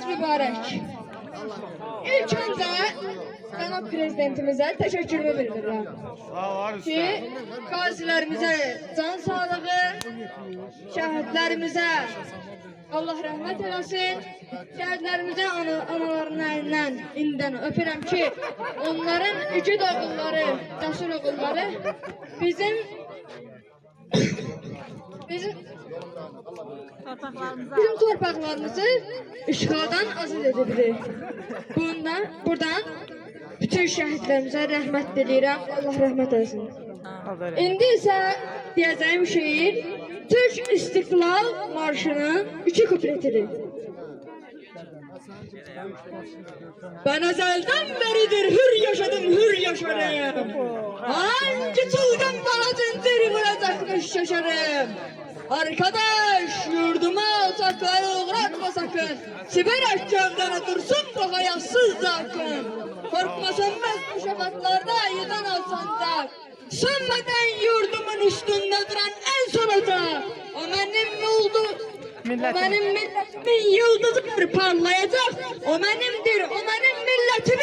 Bayramınız mübarek. İlk önce Cənab Prezidentimize teşekkürümü bildirirəm. Ki, qazilərimizə can sağlığı, şəhidlərimizə Allah rəhmət eləsin, şəhidlərimizə analarının əlindən indidən öpürəm ki, onların igid oğulları, cəsur oğulları bizim torpaqlarımızı işğaldan azad edibdir. Buradan bütün şəhidlərimizə rəhmət diləyirəm. Allah rəhmət eləsin. İndi isə deyəcəyim şeir Türk İstiklal Marşı'nın 2 kupletidir. Ben ezelden beridir hür yaşadım, hür yaşarım. Hangi çılgın bana zincir vuracakmış şaşarım. Arkadaş, yurduma uzaklara uğratma sakın. Siber ahkamdan dursun bu hayatsız zakın. Korkma sönmez bu şafaklarda yılan al sancak. Sönmeden yurdumun üstünde duran en son ata. O benim milletimin yıldızıdır parlayacak. O benimdir, o benim milletimin